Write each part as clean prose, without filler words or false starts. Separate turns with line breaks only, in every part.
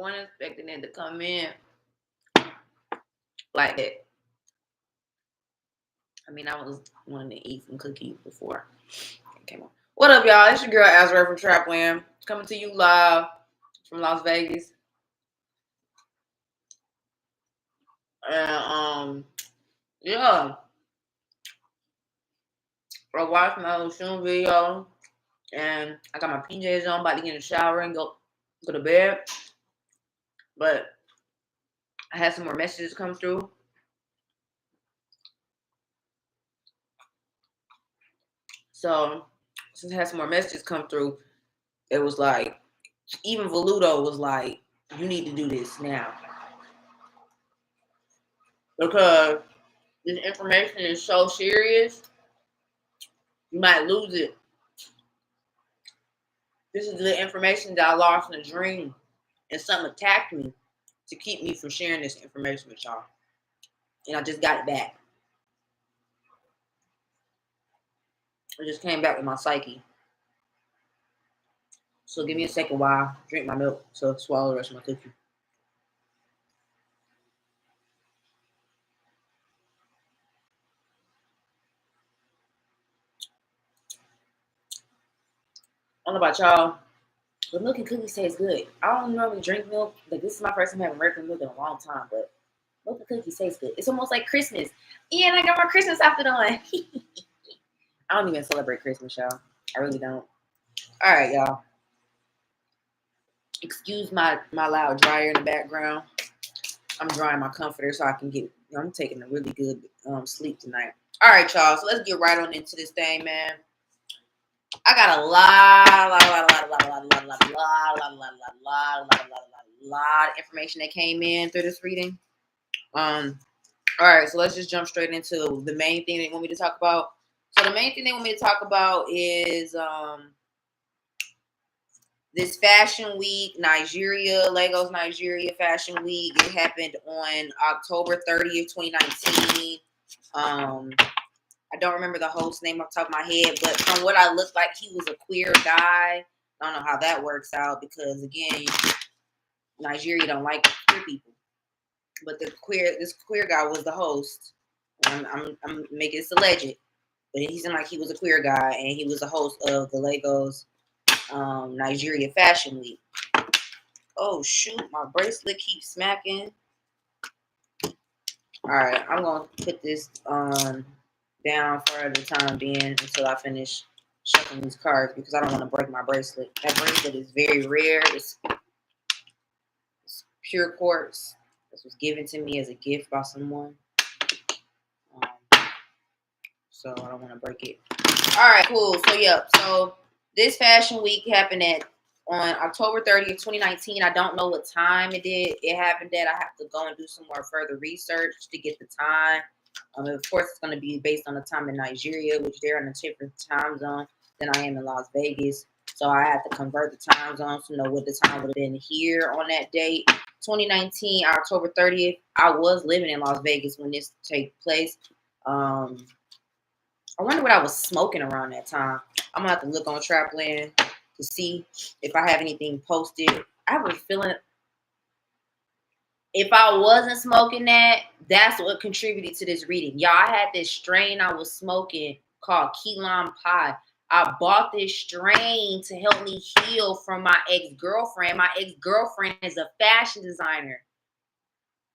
wasn't expecting it to come in like that. I mean, I was wanting to eat some cookies before it came on. What up, y'all? It's your girl Azurite N Trapppland, coming to you live from Las Vegas. And yeah, I watched my Oxum video, and I got my PJs on, about to get in the shower and go to bed. But I had some more messages come through. So since I had some more messages come through, it was like, even Voluto was like, you need to do this now. Because this information is so serious, you might lose it. This is the information that I lost in a dream, and something attacked me to keep me from sharing this information with y'all. And I just got it back. It just came back with my psyche. So give me a second while I drink my milk to swallow the rest of my cookie. I don't know about y'all, but milk and cookies taste good. I don't normally drink milk. Like, this is my first time having regular milk in a long time, but milk and cookies taste good. It's almost like Christmas. Yeah, and I got my Christmas outfit on. I don't even celebrate Christmas, y'all. I really don't. All right, y'all. Excuse my loud dryer in the background. I'm drying my comforter so I can get, I'm taking a really good sleep tonight. All right, y'all. So let's get right on into this thing, man. I got a lot of information that came in through this reading. All right, so let's just jump straight into the main thing they want me to talk about. So the main thing they want me to talk about is this Fashion Week, Nigeria, Lagos, Nigeria Fashion Week. It happened on October 30th, 2019. I don't remember the host's name off the top of my head, but from what I looked like, he was a queer guy. I don't know how that works out because, again, Nigeria don't like queer people. But this queer guy was the host. I'm making this alleged, but he seemed like he was a queer guy, and he was the host of the Lagos Nigeria Fashion Week. Oh shoot, my bracelet keeps smacking. All right, I'm gonna put this down for the time being until I finish shuffling these cards because I don't want to break my bracelet. That bracelet is very rare. It's pure quartz. This was given to me as a gift by someone. So I don't want to break it. All right, cool. So, yeah. So this Fashion Week happened on October 30th, 2019. I don't know what time it did. It happened at. I have to go and do some more further research to get the time. Of course, it's going to be based on the time in Nigeria, which they're in a different time zone than I am in Las Vegas. So I had to convert the time zones to know what the time would have been here on that date. 2019, October 30th. I was living in Las Vegas when this took place. I wonder what I was smoking around that time. I'm going to have to look on Trapppland to see if I have anything posted. I was feeling, if I wasn't smoking that, that's what contributed to this reading. Y'all, I had this strain I was smoking called Key Lime Pie. I bought this strain to help me heal from my ex-girlfriend. My ex-girlfriend is a fashion designer.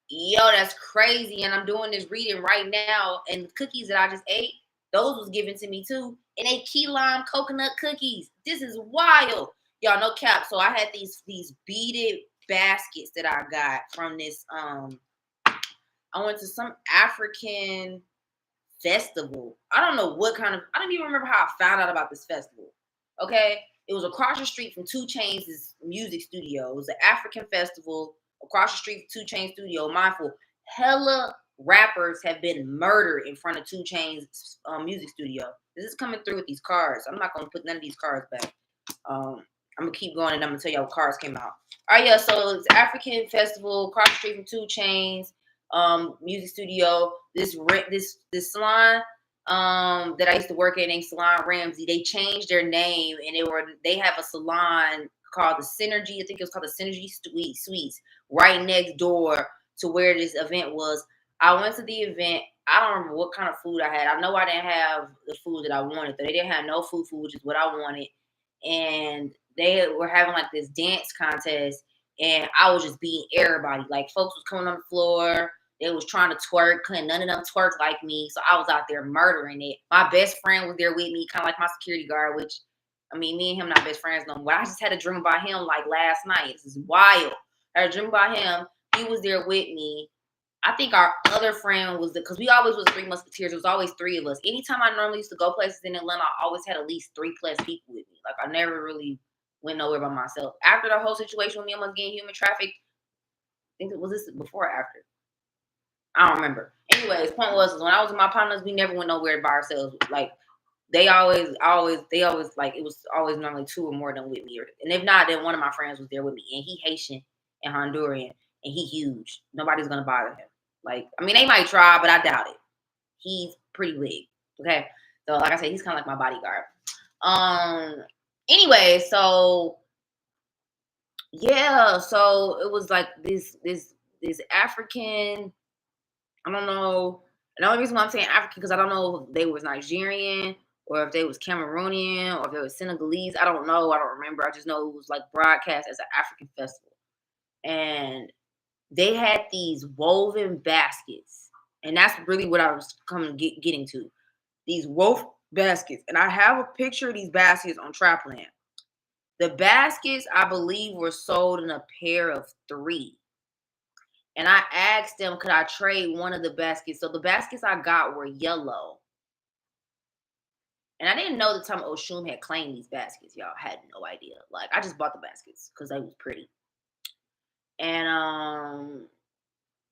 Yo, that's crazy. And I'm doing this reading right now. And the cookies that I just ate, those was given to me too. And they key lime coconut cookies. This is wild. Y'all, no cap. So I had these beaded baskets that I got from this. I went to some African festival. I don't know what kind of, I don't even remember how I found out about this festival. Okay. It was across the street from 2 Chainz' music studio. It was an African festival across the street from 2 Chainz studio. Mindful, hella rappers have been murdered in front of 2 Chainz music studio. This is coming through with these cards. I'm not going to put none of these cards back. I'm going to keep going and I'm going to tell y'all what cards came out. All right, yeah, so it's African festival across the street from 2 Chainz music studio. This salon that I used to work at named Salon Ramsey, they changed their name and they have a salon called the Synergy. I think it was called the Synergy Suites, right next door to where this event was. I went to the event. I don't remember what kind of food I had. I know I didn't have the food that I wanted. They didn't have no food, which is what I wanted. And they were having like this dance contest, and I was just beating everybody. Like folks was coming on the floor. They was trying to twerk. Couldn't none of them twerk like me. So I was out there murdering it. My best friend was there with me, kind of like my security guard, which, I mean, me and him not best friends no more. I just had a dream about him like last night. This is wild. I had a dream about him. He was there with me. I think our other friend was because we always was 3 musketeers. It was always 3 of us. Anytime I normally used to go places in Atlanta, I always had at least 3+ people with me. Like I never really went nowhere by myself. After the whole situation with me almost getting human trafficked, I think it was this before or after. I don't remember. Anyways, point was when I was with my partners, we never went nowhere by ourselves. Like they always like it was always normally 2 or more than with me. And if not, then one of my friends was there with me. And he Haitian and Honduran, and he huge. Nobody's gonna bother him. Like, I mean, they might try, but I doubt it. He's pretty big. Okay. So like I said, he's kind of like my bodyguard. Anyway, so yeah, so it was like this African, I don't know. And the only reason why I'm saying African because I don't know if they was Nigerian or if they was Cameroonian or if they was Senegalese. I don't know. I don't remember. I just know it was like broadcast as an African festival. And they had these woven baskets. And that's really what I was getting to. These woven baskets. And I have a picture of these baskets on Trapppland. The baskets, I believe, were sold in a pair of 3. And I asked them, could I trade one of the baskets? So the baskets I got were yellow. And I didn't know the time Oxum had claimed these baskets, y'all. I had no idea. Like, I just bought the baskets because they was pretty. And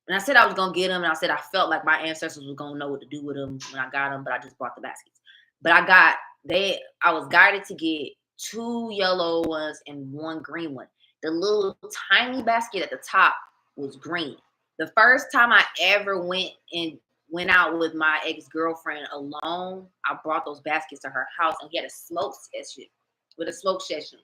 I said I was going to get them. And I said I felt like my ancestors were going to know what to do with them when I got them. But I just bought the baskets. But I was guided to get 2 yellow ones and 1 green one. The little tiny basket at the top was green. The first time I ever went out with my ex-girlfriend alone, I brought those baskets to her house and we had a smoke session.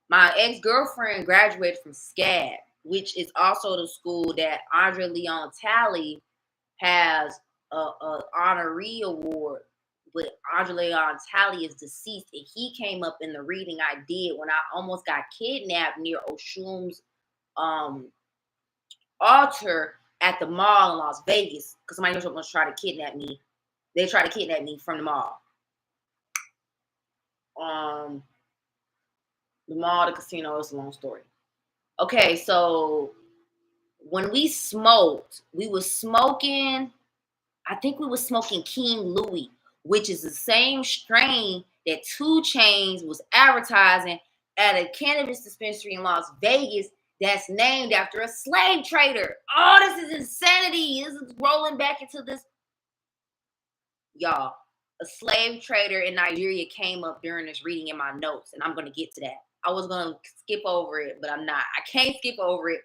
My ex-girlfriend graduated from SCAD, which is also the school that Andre Leon Talley has a honoree award. But Andre Leon Talley is deceased, and he came up in the reading I did when I almost got kidnapped near Oxum's altar at the mall in Las Vegas because somebody was going to try to kidnap me. They tried to kidnap me from the mall. The mall, the casino, it's a long story. Okay, so when we smoked, we was smoking, I think we was smoking King Louis, which is the same strain that 2 Chainz was advertising at a cannabis dispensary in Las Vegas that's named after a slave trader. Oh, this is insanity. This is rolling back into this. Y'all, a slave trader in Nigeria came up during this reading in my notes, and I'm going to get to that. I was going to skip over it, but I'm not. I can't skip over it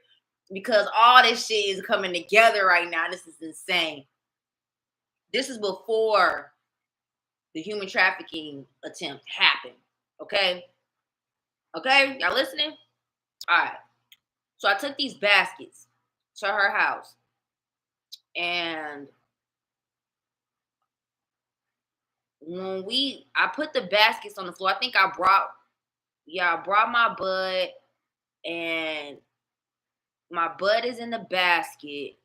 because all this shit is coming together right now. This is insane. This is before the human trafficking attempt happened. Okay? Okay? Y'all listening? All right. So I took these baskets to her house. And when I put the baskets on the floor, I think I brought my bud, and my bud is in the basket.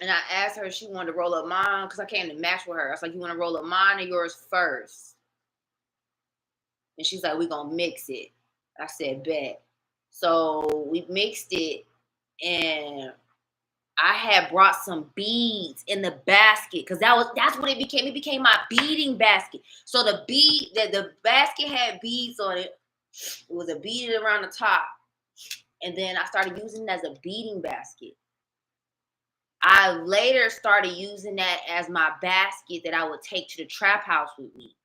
And I asked her if she wanted to roll up mine because I came to match with her. I was like, you want to roll up mine or yours first? And she's like, we're going to mix it. I said, bet. So we mixed it, and I had brought some beads in the basket because that's what it became. It became my beading basket. So the basket had beads on it. It was a bead around the top. And then I started using it as a beading basket. I later started using that as my basket that I would take to the trap house with me.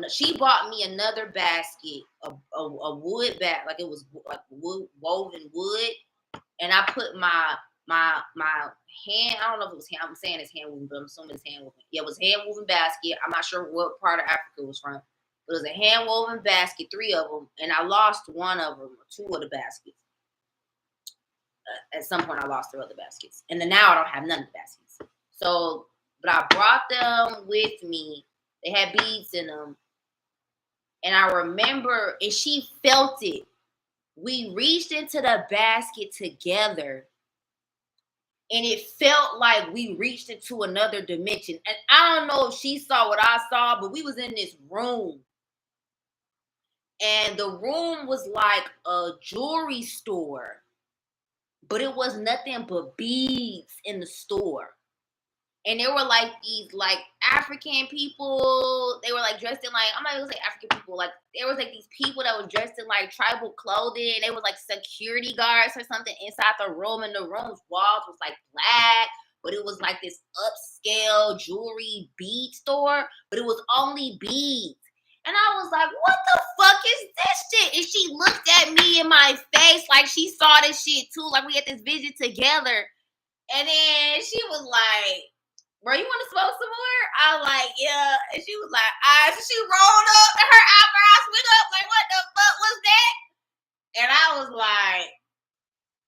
She bought me another basket, a wood bag, like it was like woven wood. And I put my hand, I don't know if it was hand, I'm saying it's hand woven, but I'm assuming it's hand woven. Yeah, it was hand woven basket. I'm not sure what part of Africa it was from. It was a hand woven basket, 3 of them, and I lost one of them, or 2 of the baskets. At some point, I lost the other baskets, and then now I don't have none of the baskets. So, but I brought them with me. They had beads in them, and I remember, and she felt it. We reached into the basket together, and it felt like we reached into another dimension. And I don't know if she saw what I saw, but we was in this room. And the room was like a jewelry store, but it was nothing but beads in the store. And there were like these like African people. They were like dressed in like, I'm not gonna say African people. Like there was like these people that were dressed in like tribal clothing. They were like security guards or something inside the room. And the room's walls was like black, but it was like this upscale jewelry bead store. But it was only beads. And I was like, what the fuck is this shit? And she looked at me in my face like she saw this shit too. Like we had this vision together. And then she was like, bro, you want to smoke some more? I was like, yeah. And she was like, all right. So she rolled up and her eyebrows went up. Like, what the fuck was that? And I was like,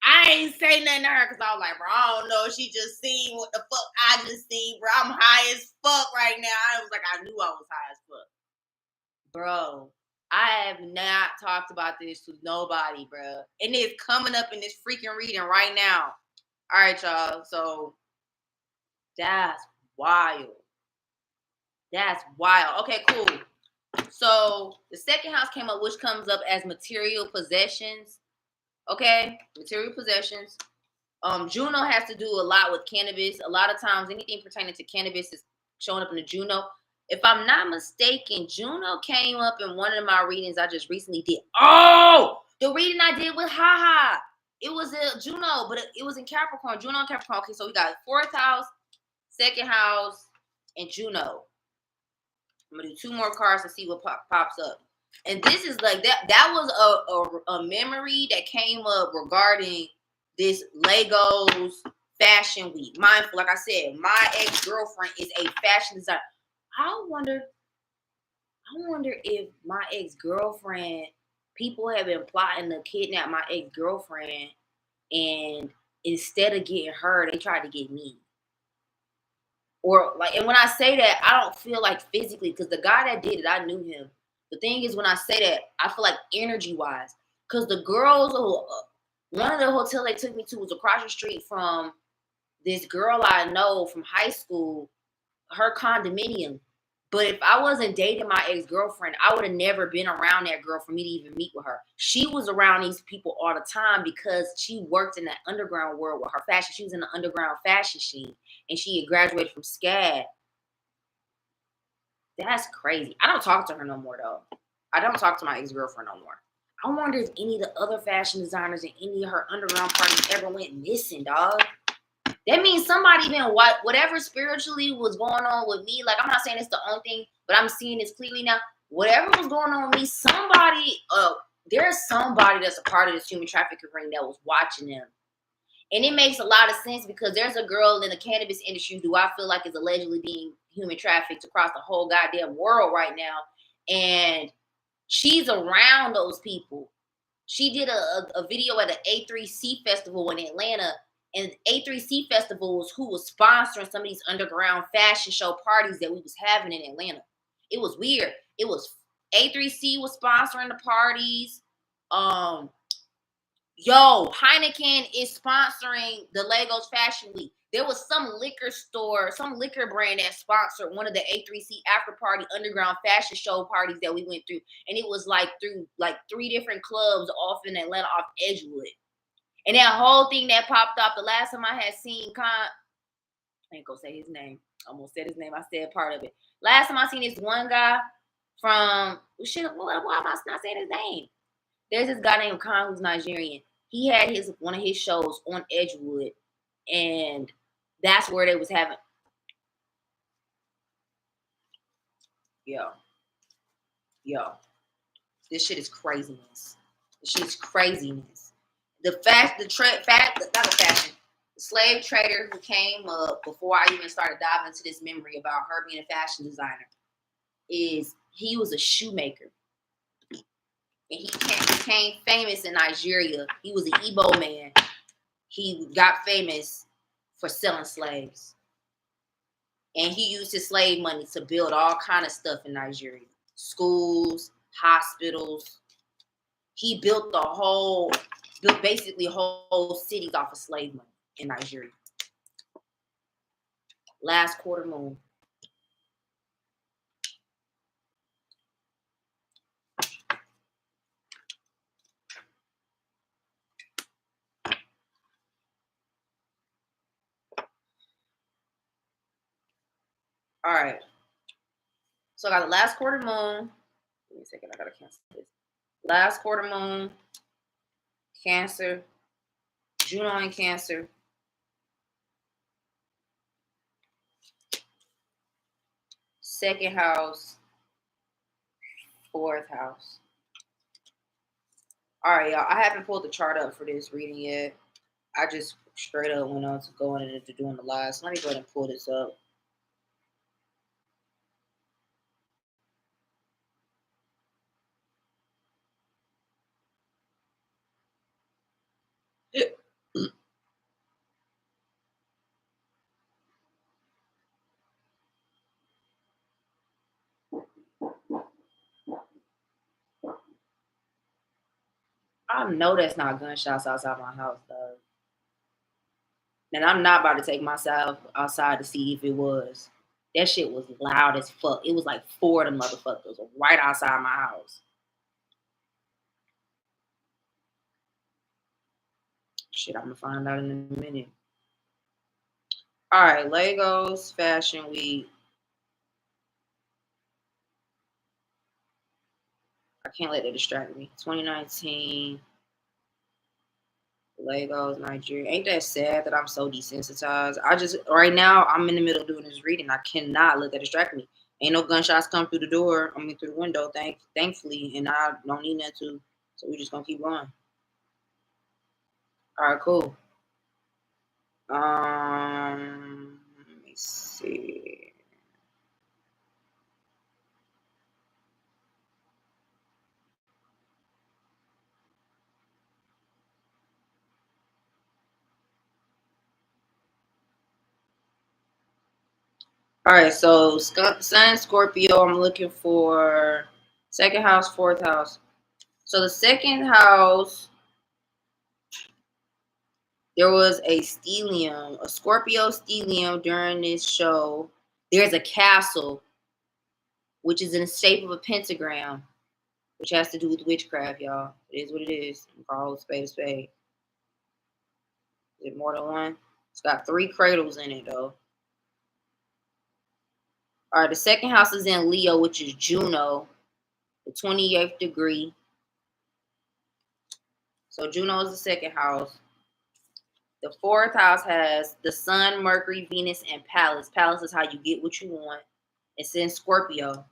I ain't say nothing to her because I was like, bro, I don't know. She just seen what the fuck I just seen, bro. I'm high as fuck right now. I was like, I knew I was high as fuck. Bro, I have not talked about this to nobody, bro. And it's coming up in this freaking reading right now. All right, y'all. So that's wild. That's wild. Okay, cool. So the second house came up, which comes up as material possessions. Okay, material possessions. Juno has to do a lot with cannabis. A lot of times, anything pertaining to cannabis is showing up in the Juno. If I'm not mistaken, Juno came up in one of my readings I just recently did. Oh, the reading I did with Haha. It was a Juno, but it was in Capricorn. Juno and Capricorn. Okay, so we got 4th house, 2nd house, and Juno. I'm gonna do 2 more cards to see what pops up. And this is like that was a memory that came up regarding this Legos Fashion Week. Mindful, like I said, my ex-girlfriend is a fashion designer. I wonder if my ex-girlfriend, people have been plotting to kidnap my ex-girlfriend, and instead of getting her, they tried to get me. Or like, and when I say that, I don't feel like physically, because the guy that did it, I knew him. The thing is, when I say that, I feel like energy-wise, because the girls, one of the hotels they took me to was across the street from this girl I know from high school, her condominium. But if I wasn't dating my ex-girlfriend, I would have never been around that girl for me to even meet with her. She was around these people all the time because she worked in that underground world with her fashion. She was in the underground fashion scene, and she had graduated from SCAD. That's crazy. I don't talk to her no more, though. I don't talk to my ex-girlfriend no more. I wonder if any of the other fashion designers and any of her underground parties ever went missing, dog. That means somebody been whatever spiritually was going on with me. Like, I'm not saying it's the only thing, but I'm seeing this clearly now. Whatever was going on with me, there's somebody that's a part of this human trafficking ring that was watching them. And it makes a lot of sense because there's a girl in the cannabis industry who I feel like is allegedly being human trafficked across the whole goddamn world right now. And she's around those people. She did a video at the A3C festival in Atlanta. And A3C Festival was who was sponsoring some of these underground fashion show parties that we was having in Atlanta. It was weird. It was A3C was sponsoring the parties. Heineken is sponsoring the Legos Fashion Week. There was some liquor store, some liquor brand that sponsored one of the A3C after party underground fashion show parties that we went through. And it was like through like 3 different clubs off in Atlanta off Edgewood. And that whole thing that popped off, the last time I had seen I ain't gonna say his name. I almost said his name. I said part of it. Last time I seen this one guy from, why am I not saying his name? There's this guy named Khan who's Nigerian. He had one of his shows on Edgewood, and that's where they was having. Yo. This shit is craziness. The slave trader who came up before I even started diving into this memory about her being a fashion designer, he was a shoemaker. And he became famous in Nigeria. He was an Igbo man. He got famous for selling slaves. And he used his slave money to build all kind of stuff in Nigeria. Schools, hospitals. He built basically whole cities off of slave money in Nigeria. Last quarter moon. All right. So I got the last quarter moon. Give me a second. I gotta cancel this. Last quarter moon, Cancer, Juno in Cancer. Second house, fourth house. All right, y'all. I haven't pulled the chart up for this reading yet. I just straight up went on to going into doing the live. So let me go ahead and pull this up. I know that's not gunshots outside my house, though. And I'm not about to take myself outside to see if it was. That shit was loud as fuck. It was like 4 of them motherfuckers right outside my house. Shit, I'm gonna find out in a minute. All right, Legos Fashion Week. I can't let that distract me. 2019. Legos, Nigeria. Ain't that sad that I'm so desensitized? I just right now I'm in the middle of doing this reading. I cannot let that distract me. Ain't no gunshots come through the door. I mean through the window, thankfully, and I don't need that to. So we just gonna keep going. All right, cool. Let me see. All right, so Sun, Scorpio. I'm looking for second house, fourth house. So the second house, there was a stellium, a Scorpio stellium during this show. There's a castle, which is in the shape of a pentagram, which has to do with witchcraft, y'all. It is what it is. Call a spade a spade. Is it more than one? It's got 3 cradles in it, though. All right, the second house is in Leo, which is Juno, the 28th degree. So Juno is the second house. The fourth house has the Sun, Mercury, Venus, and Pallas. Pallas is how you get what you want. It's in Scorpio.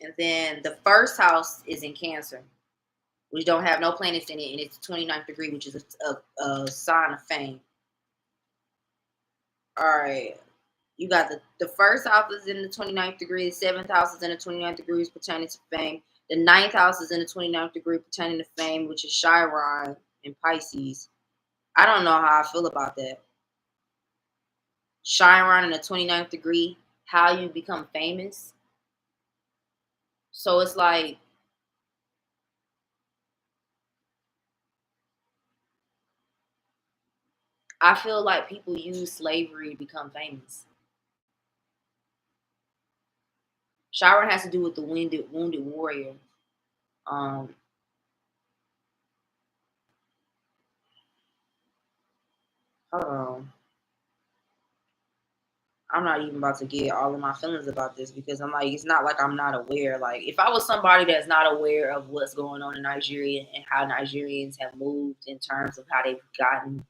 And then the first house is in Cancer, which don't have no planets in it, and it's 29th degree, which is a sign of fame. All right. You got the first house is in the 29th degree, the 7th house is in the 29th degree, pertaining to fame. The 9th house is in the 29th degree, pertaining to fame, which is Chiron in Pisces. I don't know how I feel about that. Chiron in the 29th degree, how you become famous. So it's like, I feel like people use slavery to become famous. Chiron has to do with the wounded warrior. Um, Hold on. I'm not even about to get all of my feelings about this because I'm like, it's not like I'm not aware. Like, if I was somebody that's not aware of what's going on in Nigeria and how Nigerians have moved in terms of how they've gotten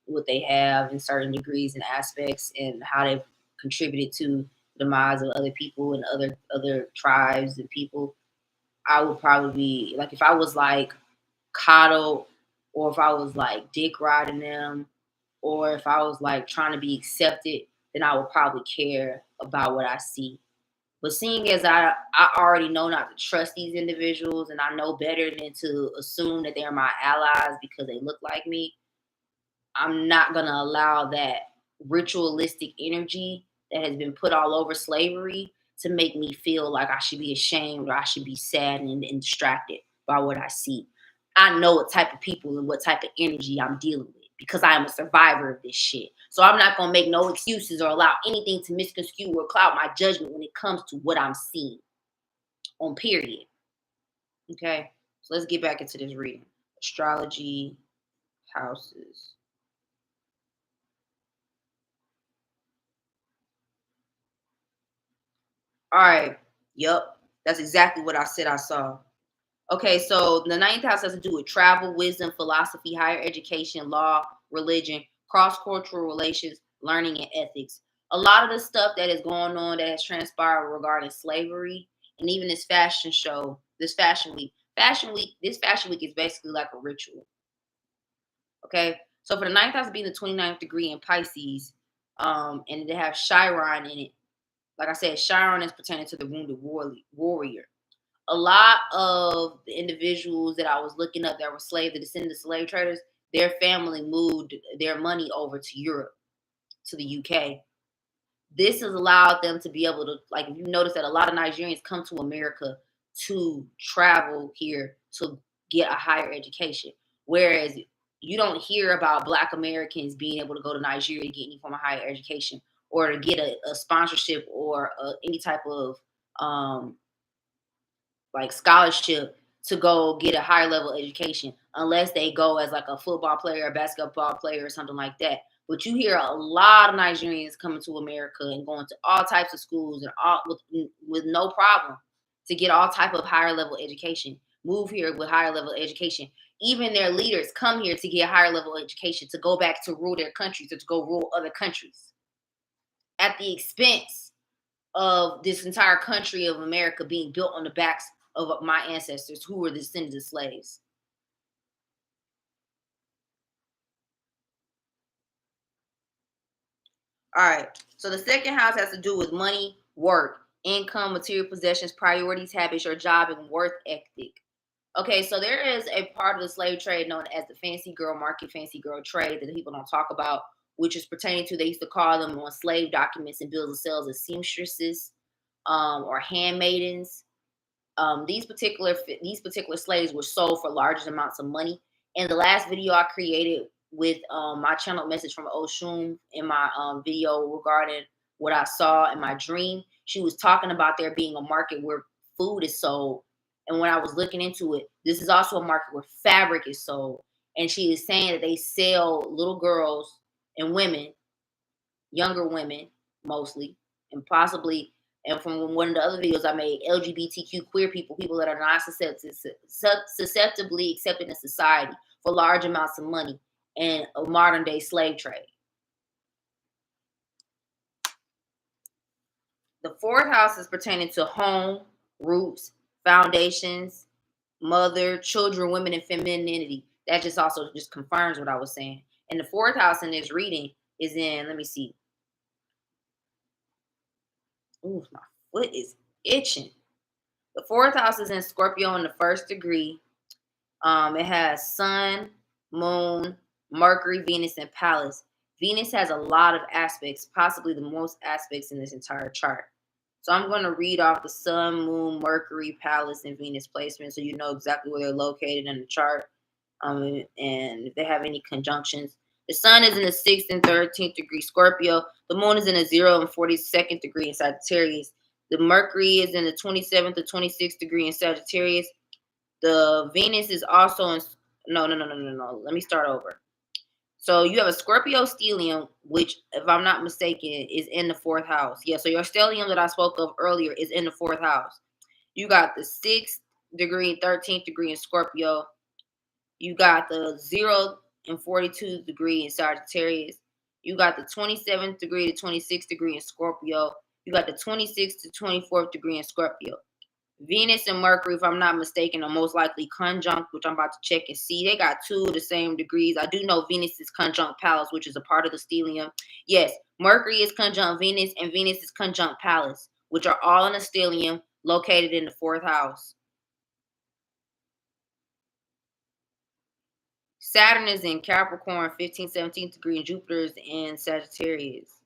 what they have in certain degrees and aspects and how they've contributed to the demise of other people and other tribes and people, I would probably be like, if I was like coddled, or if I was like dick riding them, or if I was like trying to be accepted, then I would probably care about what I see. But seeing as I already know not to trust these individuals, and I know better than to assume that they're my allies because they look like me, I'm not going to allow that ritualistic energy that has been put all over slavery to make me feel like I should be ashamed or I should be sad and distracted by what I see. I know what type of people and what type of energy I'm dealing with because I am a survivor of this shit. So I'm not going to make no excuses or allow anything to misconstrue or cloud my judgment when it comes to what I'm seeing on period. Okay. So let's get back into this reading. Astrology houses. All right. Yep. That's exactly what I said I saw. Okay, so the ninth house has to do with travel, wisdom, philosophy, higher education, law, religion, cross-cultural relations, learning, and ethics. A lot of the stuff that is going on that has transpired regarding slavery and even this fashion show, this fashion week is basically like a ritual. Okay. So for the ninth house being the 29th degree in Pisces, and they have Chiron in it. Like I said, Chiron is pertaining to the wounded warrior. A lot of the individuals that I was looking up that were the descendants of slave traders, their family moved their money over to Europe, to the UK. This has allowed them to be able to, like, if you notice that a lot of Nigerians come to America to travel here to get a higher education. Whereas you don't hear about Black Americans being able to go to Nigeria to get any form of higher education or to get a sponsorship or any type of like scholarship to go get a higher level education unless they go as like a football player, a basketball player, or something like that. But you hear a lot of Nigerians coming to America and going to all types of schools and all with no problem to get all type of higher level education. Move here with higher level education. Even their leaders come here to get higher level education to go back to rule their countries or to go rule other countries at the expense of this entire country of America being built on the backs of my ancestors who were descendants of slaves. All right. So the second house has to do with money, work, income, material possessions, priorities, habits, your job, and worth ethic. Okay, so there is a part of the slave trade known as the fancy girl market, fancy girl trade that people don't talk about, which is pertaining to, they used to call them on slave documents and bills of sales as seamstresses or handmaidens. These particular slaves were sold for large amounts of money. In the last video I created with my channel message from Oxum in my video regarding what I saw in my dream, she was talking about there being a market where food is sold. And when I was looking into it, this is also a market where fabric is sold. And she is saying that they sell little girls and women, younger women mostly, and possibly, and from one of the other videos I made, LGBTQ queer people, people that are not susceptibly accepted in society for large amounts of money and a modern day slave trade. The fourth house is pertaining to home, roots, foundations, mother, children, women, and femininity. That just also just confirms what I was saying. And the fourth house in this reading is in, let me see. Ooh, my foot is itching. The fourth house is in Scorpio in the first degree. It has Sun, Moon, Mercury, Venus, and Pallas. Venus has a lot of aspects, possibly the most aspects in this entire chart. So I'm going to read off the Sun, Moon, Mercury, Pallas, and Venus placement so you know exactly where they're located in the chart, and if they have any conjunctions. The Sun is in the 6th and 13th degree Scorpio. The Moon is in the 0 and 42nd degree in Sagittarius. The Mercury is in the 27th to 26th degree in Sagittarius. The Venus is also in, no. Let me start over. So you have a Scorpio stellium, which, if I'm not mistaken, is in the fourth house. Yeah, so your stellium that I spoke of earlier is in the fourth house. You got the 6th degree, 13th degree in Scorpio. You got the 0 and 42 degree in Sagittarius. You got the 27th degree to 26th degree in Scorpio. You got the 26th to 24th degree in Scorpio. Venus and Mercury, if I'm not mistaken, are most likely conjunct, which I'm about to check and see. They got 2 of the same degrees. I do know Venus is conjunct Pallas, which is a part of the stellium. Yes, Mercury is conjunct Venus, and Venus is conjunct Pallas, which are all in a stellium located in the 4th house. Saturn is in Capricorn, 15th, 17th degree, and Jupiter is in Sagittarius.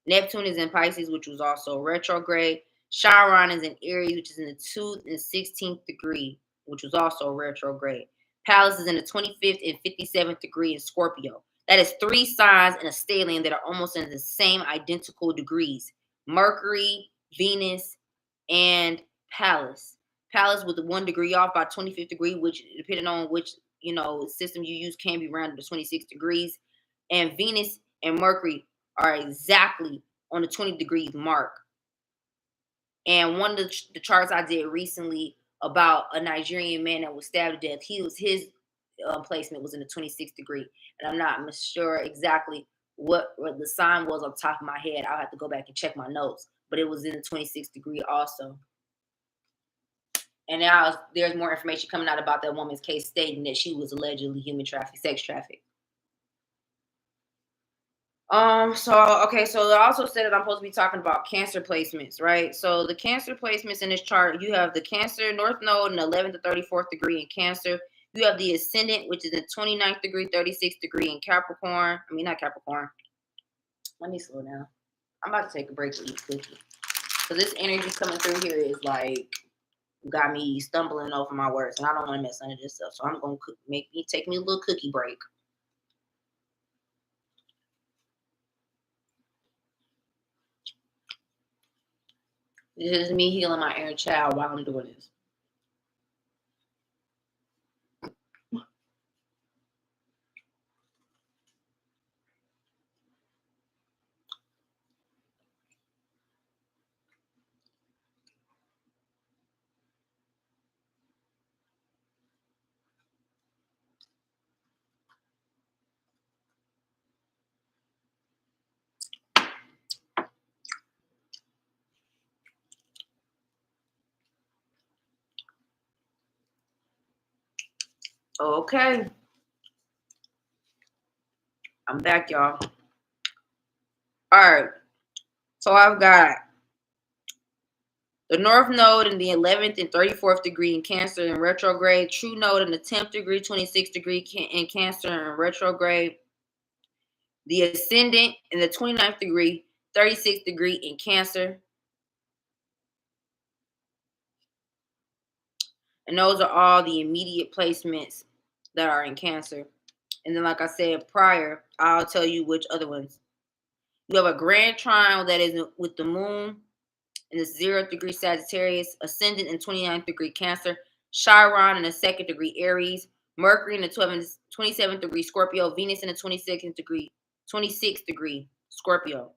Neptune is in Pisces, which was also retrograde. Chiron is in Aries, which is in the 2nd and 16th degree, which was also retrograde. Pallas is in the 25th and 57th degree in Scorpio. That is 3 signs in a stellium that are almost in the same identical degrees. Mercury, Venus, and Pallas. Pallas with the 1 degree off by 25th degree, which depending on which system you use can be rounded to 26 degrees. And Venus and Mercury are exactly on the 20 degrees mark. And one of the charts I did recently about a Nigerian man that was stabbed to death, his placement was in the 26th degree. And I'm not sure exactly what the sign was on the top of my head. I'll have to go back and check my notes. But it was in the 26th degree also. And now there's more information coming out about that woman's case stating that she was allegedly sex trafficked. So they also said that I'm supposed to be talking about Cancer placements, right? So the Cancer placements in this chart, you have the Cancer North Node in the 11th to 34th degree in Cancer. You have the Ascendant, which is in 29th degree, 36th degree in Capricorn. I mean, not Capricorn. Let me slow down. I'm about to take a break to eat cookie. So this energy coming through here is like got me stumbling over my words, and I don't want to mess none of this stuff. So I'm gonna take me a little cookie break. This is me healing my inner child while I'm doing this. Okay. I'm back, y'all. All right. So I've got the North Node in the 11th and 34th degree in Cancer in retrograde. True Node in the 10th degree, 26th degree in Cancer in retrograde. The Ascendant in the 29th degree, 36th degree in Cancer. And those are all the immediate placements that are in Cancer. And then, like I said prior, I'll tell you which other ones. You have a grand triangle that is with the moon in the 0th degree Sagittarius, Ascendant in 29th degree Cancer, Chiron in the 2nd degree Aries, Mercury in the 27th degree Scorpio, Venus in the 26th degree Scorpio.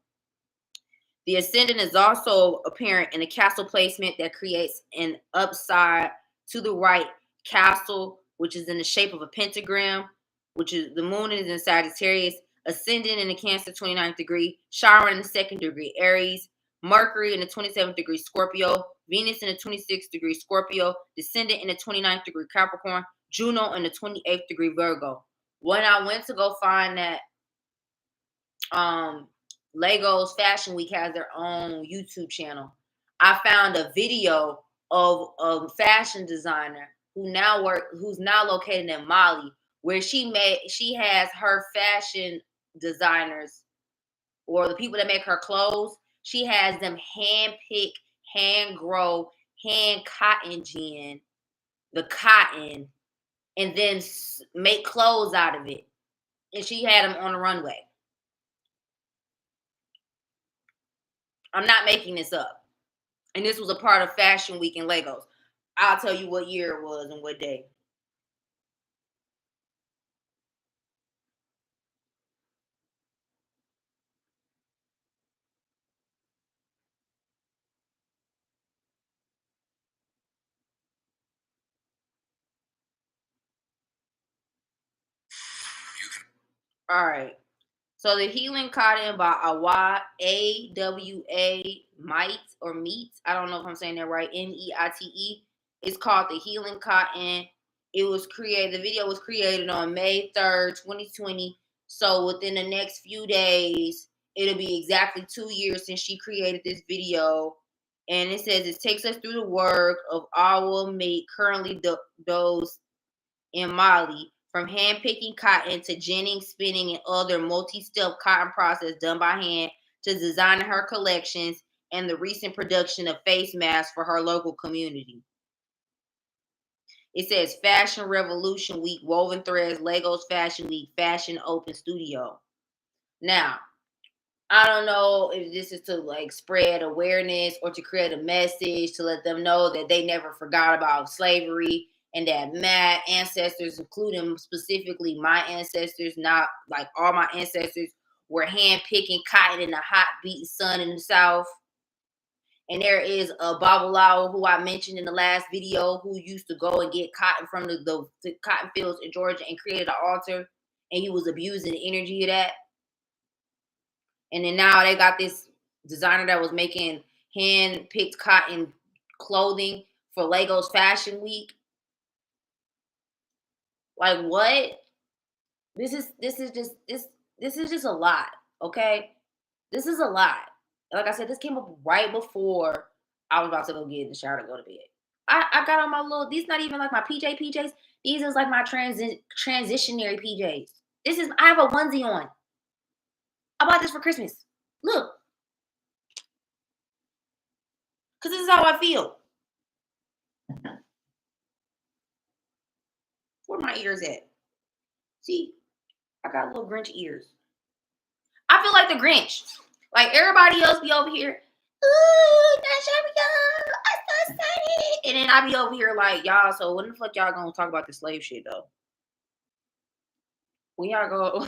The Ascendant is also apparent in a castle placement that creates an upside to the right castle, which is in the shape of a pentagram, which is the moon is in Sagittarius, Ascendant in the Cancer 29th degree, Chiron in the 2nd degree Aries, Mercury in the 27th degree Scorpio, Venus in the 26th degree Scorpio, Descendant in the 29th degree Capricorn, Juno in the 28th degree Virgo. When I went to go find that, Legos Fashion Week has their own YouTube channel. I found a video of a fashion designer who's now located in Mali, where she has her fashion designers or the people that make her clothes. She has them hand pick, hand grow, hand cotton gin, the cotton, and then make clothes out of it. And she had them on the runway. I'm not making this up. And this was a part of Fashion Week in Lagos. I'll tell you what year it was and what day. All right. So the Healing Cotton by AWA Meats. I don't know if I'm saying that right. MEITE. It's called the Healing Cotton. The video was created on May 3rd, 2020. So within the next few days, it'll be exactly 2 years since she created this video. And it says it takes us through the work of our mate currently those in Mali, from hand picking cotton to ginning, spinning, and other multi-step cotton process done by hand to designing her collections and the recent production of face masks for her local community. It says Fashion Revolution Week, Woven Threads, Legos Fashion Week, Fashion Open Studio. Now, I don't know if this is to like spread awareness or to create a message to let them know that they never forgot about slavery and that my ancestors, including specifically my ancestors, not like all my ancestors, were hand picking cotton in the hot beating sun in the South. And there is a Babalawo who I mentioned in the last video who used to go and get cotton from the cotton fields in Georgia and created an altar, and he was abusing the energy of that. And then now they got this designer that was making hand-picked cotton clothing for Legos Fashion Week. Like what? This is just a lot, okay? This is a lot. Like I said, this came up right before I was about to go get in the shower to go to bed. I got on my little, these not even like my PJs. These is like my transitionary PJs. I have a onesie on. I bought this for Christmas. Look. Because this is how I feel. Where my ears at? See, I got little Grinch ears. I feel like the Grinch. Like everybody else be over here. Ooh, that's how we go. I'm so excited. And then I be over here like, y'all, so when the fuck y'all gonna talk about the slave shit though? When y'all go,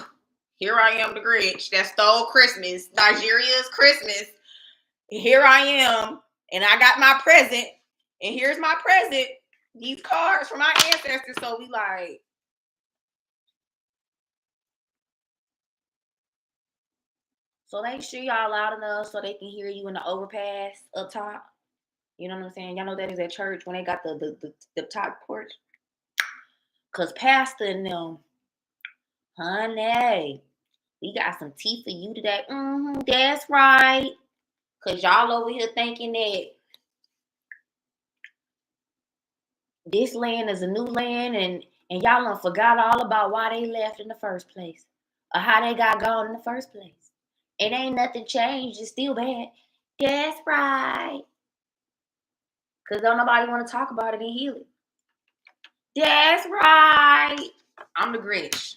here I am, the Grinch that stole Christmas, Nigeria's Christmas. Here I am, and I got my present, and here's my present. These cards from my ancestors. So we like, so make sure y'all loud enough so they can hear you in the overpass up top. You know what I'm saying? Y'all know that is at church when they got the top porch. Cause Pastor and them, honey, we got some tea for you today. That's right. Cause y'all over here thinking that this land is a new land and y'all done forgot all about why they left in the first place. Or how they got gone in the first place. It ain't nothing changed. It's still bad. That's right. Because don't nobody want to talk about it and heal it. That's right. I'm the Grinch.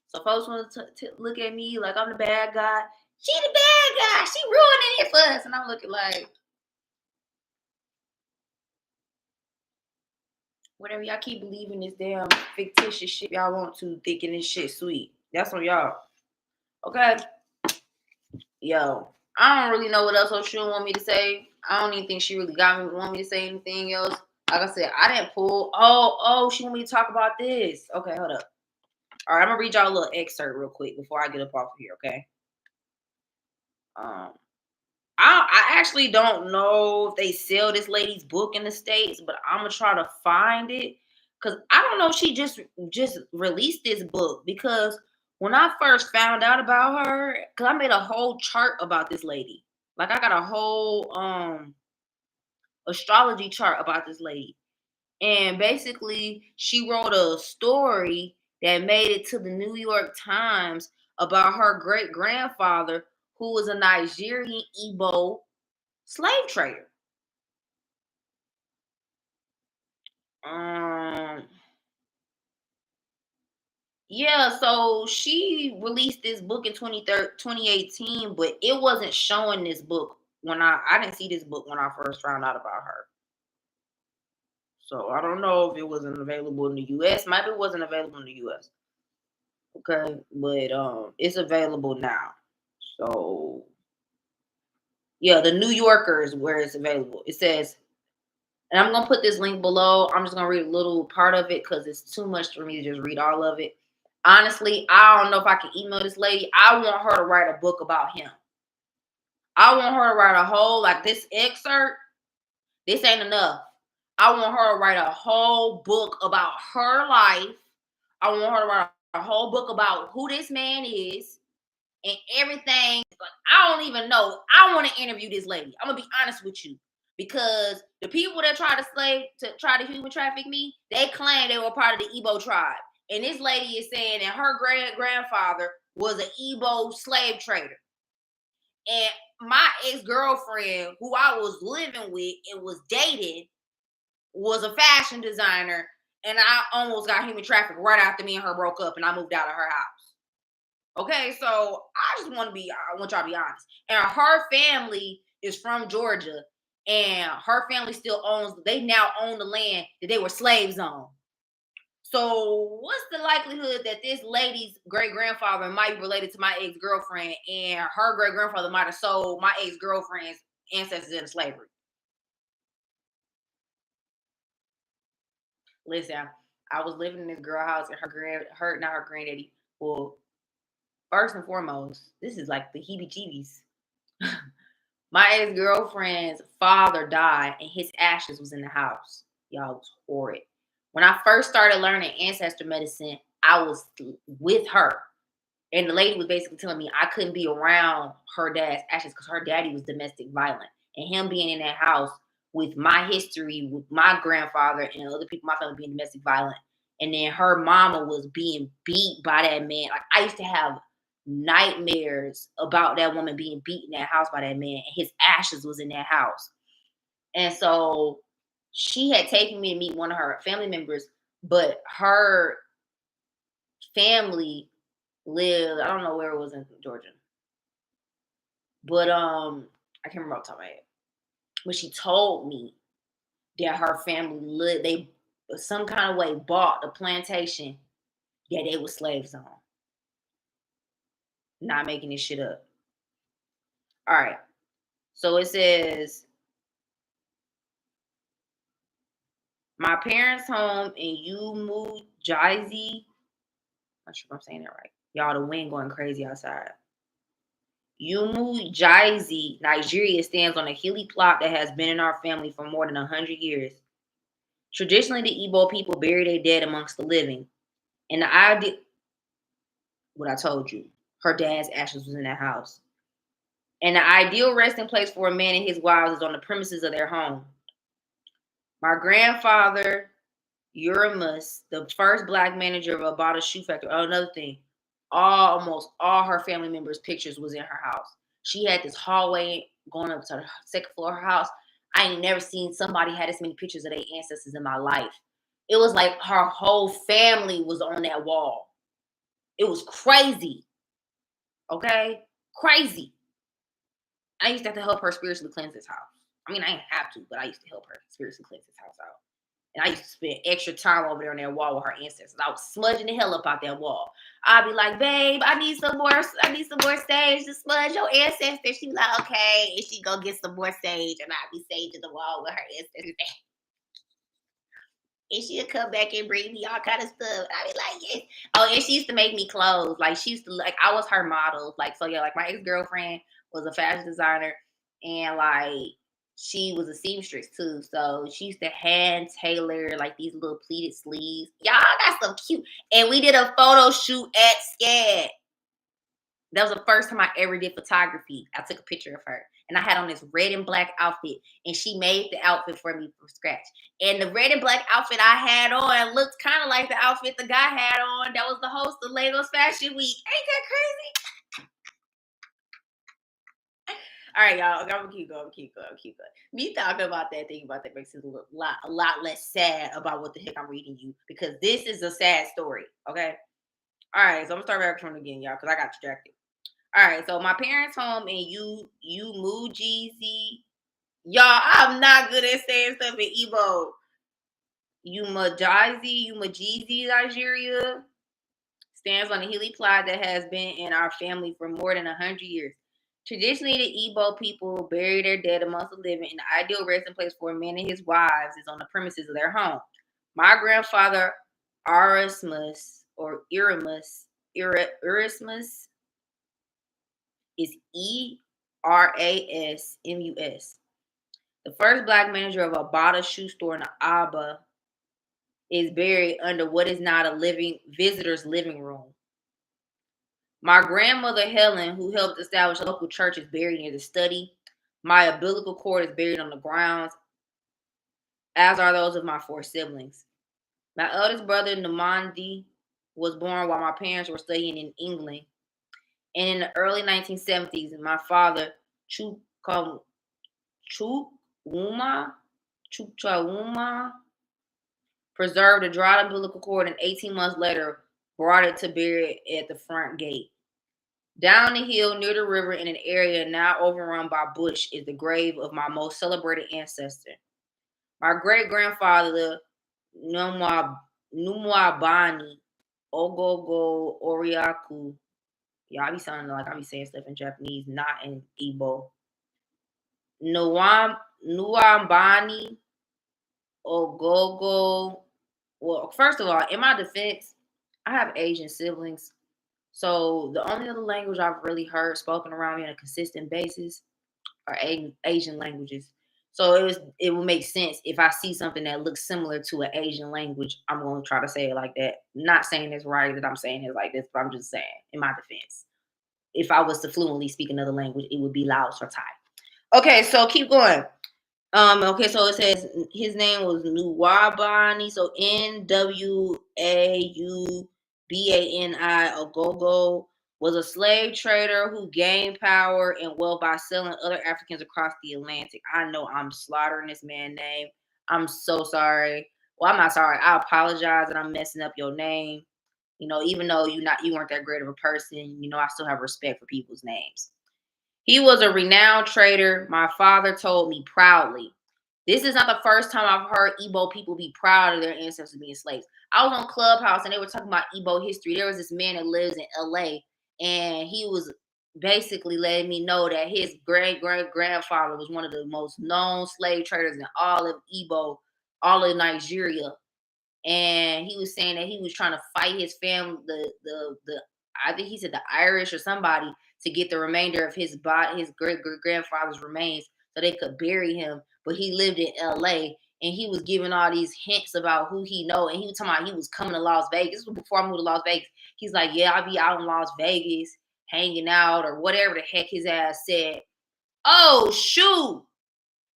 So folks want to look at me like I'm the bad guy. She the bad guy. She ruining it for us. And I'm looking like, whatever y'all keep believing this damn fictitious shit y'all want to, thinking this shit sweet. That's on y'all. Okay? Yo, I don't really know what else she want me to say. I don't even think she really want me to say anything else. Like I said, I didn't pull. Oh, she want me to talk about this. Okay, hold up. All right, I'm gonna read y'all a little excerpt real quick before I get up off of here, okay? I actually don't know if they sell this lady's book in the States, but I'm gonna try to find it. Cause I don't know if she just released this book, because when I first found out about her, cause I made a whole chart about this lady. Like I got a whole astrology chart about this lady. And basically she wrote a story that made it to the New York Times about her great grandfather, who was a Nigerian Igbo slave trader. Yeah, so she released this book in 2018, but it wasn't showing this book when I didn't see this book when I first found out about her. So I don't know if it wasn't available in the US. Maybe it wasn't available in the US. Okay, but it's available now. So yeah, the New Yorker is where it's available. It says, and I'm gonna put this link below. I'm just gonna read a little part of it because it's too much for me to just read all of it. Honestly, I don't know if I can email this lady. I want her to write a book about him. I want her to write a whole, like this excerpt. This ain't enough. I want her to write a whole book about her life. I want her to write a whole book about who this man is and everything I don't even know. I want to interview this lady. I'm gonna be honest with you. Because the people that try to human traffic me, they claim they were part of the Igbo tribe. And this lady is saying that her great grandfather was an Igbo slave trader. And my ex-girlfriend, who I was living with and was dating, was a fashion designer. And I almost got human trafficked right after me and her broke up and I moved out of her house. Okay, so I want y'all to be honest. And her family is from Georgia, and her family they now own the land that they were slaves on. So what's the likelihood that this lady's great grandfather might be related to my ex-girlfriend, and her great grandfather might have sold my ex-girlfriend's ancestors into slavery? Listen, I was living in this girl house, and her granddaddy. Well, first and foremost, this is like the heebie-jeebies. My ex-girlfriend's father died and his ashes was in the house. Y'all, it was horrid. When I first started learning ancestor medicine, I was with her. And the lady was basically telling me I couldn't be around her dad's ashes because her daddy was domestic violent. And him being in that house with my history, with my grandfather and other people in my family being domestic violent. And then her mama was being beat by that man. Like, I used to have nightmares about that woman being beat in that house by that man, and his ashes was in that house. And so she had taken me to meet one of her family members, but her family lived, I don't know where it was in Georgia, but I can't remember off the top of my head. But she told me that her family lived, they some kind of way bought the plantation that they were slaves on. Not making this shit up. All right. So it says, my parents' home in Umujizi. Not sure if I'm saying that right. Y'all, the wind going crazy outside. Umujizi, Nigeria, stands on a hilly plot that has been in our family for more than 100 years. Traditionally, the Igbo people bury their dead amongst the living. And the idea, what I told you, her dad's ashes was in that house. And the ideal resting place for a man and his wives is on the premises of their home. My grandfather, Uramus, the first black manager of a Bata shoe factory. Oh, another thing, almost all her family members' pictures was in her house. She had this hallway going up to the second floor of her house. I ain't never seen somebody had this many pictures of their ancestors in my life. It was like her whole family was on that wall. It was crazy. Okay? Crazy. I used to have to help her spiritually cleanse this house. I mean, I didn't have to, but I used to help her spiritually cleanse this house out. And I used to spend extra time over there on that wall with her ancestors. I was smudging the hell up out that wall. I'd be like, babe, I need some more sage to smudge your ancestors. She'd be like, okay. And she'd go get some more sage, and I'd be saging the wall with her ancestors. And she'd come back and bring me all kind of stuff. I'd be like, yes. Oh, and she used to make me clothes. Like, she used to, like, I was her model. Like, so yeah, like, my ex-girlfriend was a fashion designer, and like, she was a seamstress too. So she used to hand tailor like these little pleated sleeves. Y'all got some cute. And we did a photo shoot at SCAD. That was the first time I ever did photography. I took a picture of her. And I had on this red and black outfit. And she made the outfit for me from scratch. And the red and black outfit I had on looked kind of like the outfit the guy had on that was the host of Lagos Fashion Week. Ain't that crazy? All right, y'all. I'm gonna keep going. Me talking about that, thinking about that makes it a lot less sad about what the heck I'm reading you, because this is a sad story. Okay. All right. So I'm gonna start back from again, y'all, because I got distracted. All right. So my parents' home in Umujizi. Y'all, I'm not good at saying stuff in Igbo. Umujizi, Nigeria, stands on a hilly plot that has been in our family for more than 100 years. Traditionally, the Igbo people bury their dead amongst the living, and the ideal resting place for a man and his wives is on the premises of their home. My grandfather, Erasmus, or Erasmus, is Erasmus, the first black manager of a Bata shoe store in Aba, is buried under what is not a living visitor's living room. My grandmother Helen, who helped establish a local church, is buried near the study. My umbilical cord is buried on the grounds, as are those of my 4 siblings. My eldest brother, Namandi, was born while my parents were studying in England. And in the early 1970s, my father, Chukwuma, Chukwuma, preserved a dried umbilical cord and 18 months later brought it to bury it at the front gate. Down the hill near the river in an area now overrun by bush is the grave of my most celebrated ancestor. My great grandfather, Numwabani Ogogo Oriaku. Yeah, I be sounding like I be saying stuff in Japanese, not in Igbo. Nuambani Ogogo. Well, first of all, in my defense, I have Asian siblings. So the only other language I've really heard spoken around me on a consistent basis are Asian languages. So it would make sense if I see something that looks similar to an Asian language, I'm going to try to say it like that. Not saying it's right that I'm saying it like this, but I'm just saying in my defense. If I was to fluently speak another language, it would be Laos or Thai. Okay, so keep going. Okay, so it says his name was Nuwabani, so Nwabani, Ogogo, was a slave trader who gained power and wealth by selling other Africans across the Atlantic. I know I'm slaughtering this man's name. I'm so sorry. Well, I'm not sorry. I apologize that I'm messing up your name. Even though you weren't that great of a person, I still have respect for people's names. He was a renowned trader, my father told me proudly. This is not the first time I've heard Igbo people be proud of their ancestors being slaves. I was on Clubhouse and they were talking about Igbo history. There was this man that lives in LA and he was basically letting me know that his great-great-grandfather was one of the most known slave traders in all of Igbo, all of Nigeria. And he was saying that he was trying to fight his family, the I think he said the Irish or somebody, to get the remainder of his body, his great grandfather's remains, so they could bury him. But he lived in L.A. and he was giving all these hints about who he know, and he was talking about he was coming to Las Vegas. This was before I moved to Las Vegas. He's like, yeah, I'll be out in Las Vegas hanging out or whatever the heck his ass said. Oh shoot!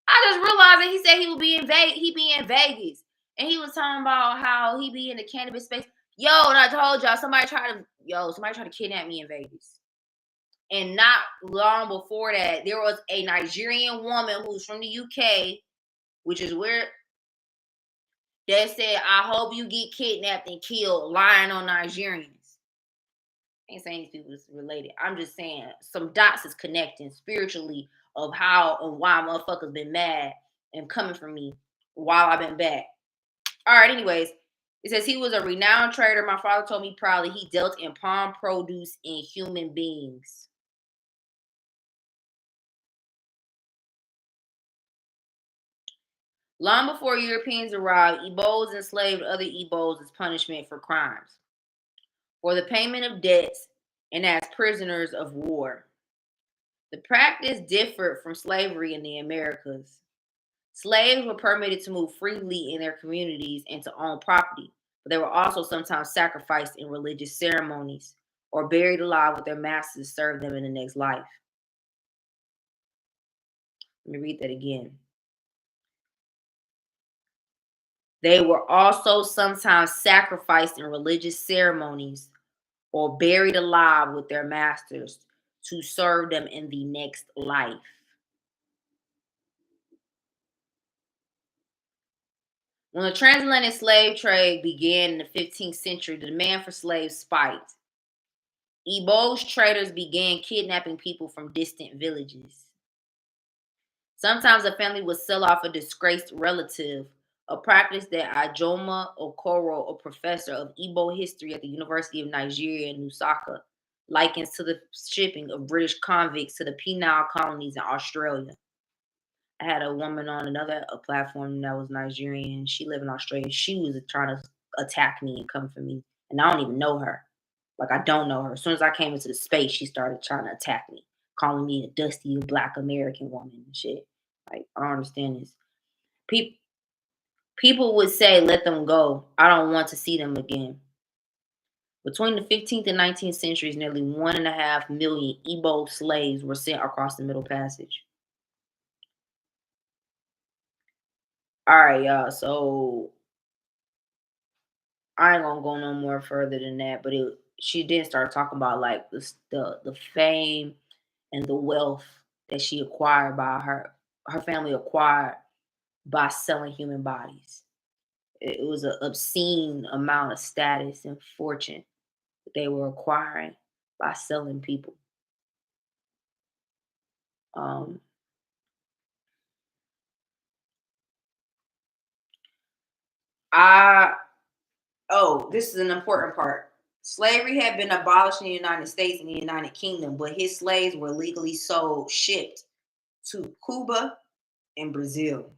I just realized that he said he would be in Vegas. He be in Vegas, and he was talking about how he be in the cannabis space. Yo, and I told y'all somebody tried to kidnap me in Vegas. And not long before that, there was a Nigerian woman who's from the UK, which is where that said, I hope you get kidnapped and killed lying on Nigerians. I ain't saying these people is related. I'm just saying some dots is connecting spiritually of how and why motherfuckers been mad and coming for me while I've been back. All right, anyways, it says he was a renowned trader. My father told me proudly he dealt in palm produce and human beings. Long before Europeans arrived, Igbos enslaved other Igbos as punishment for crimes, for the payment of debts, and as prisoners of war. The practice differed from slavery in the Americas. Slaves were permitted to move freely in their communities and to own property, but they were also sometimes sacrificed in religious ceremonies or buried alive with their masters to serve them in the next life. Let me read that again. They were also sometimes sacrificed in religious ceremonies or buried alive with their masters to serve them in the next life. When the transatlantic slave trade began in the 15th century, the demand for slaves spiked. Igbo's traders began kidnapping people from distant villages. Sometimes a family would sell off a disgraced relative, a practice that Ijoma Okoro, a professor of Igbo history at the University of Nigeria in Lusaka, likens to the shipping of British convicts to the penal colonies in Australia. I had a woman on another platform that was Nigerian. She lived in Australia. She was trying to attack me and come for me, and I don't even know her. Like, I don't know her. As soon as I came into the space, she started trying to attack me, calling me a dusty Black American woman and shit. Like, I don't understand this. People would say, let them go. I don't want to see them again. Between the 15th and 19th centuries, nearly 1.5 million Igbo slaves were sent across the Middle Passage. All right, y'all. So I ain't gonna go no more further than that. But she did start talking about like the fame and the wealth that she acquired by her family acquired by selling human bodies. It was an obscene amount of status and fortune that they were acquiring by selling people. Um, I Oh, this is an important part. Slavery had been abolished in the United States and the United Kingdom, but his slaves were legally shipped to Cuba and Brazil.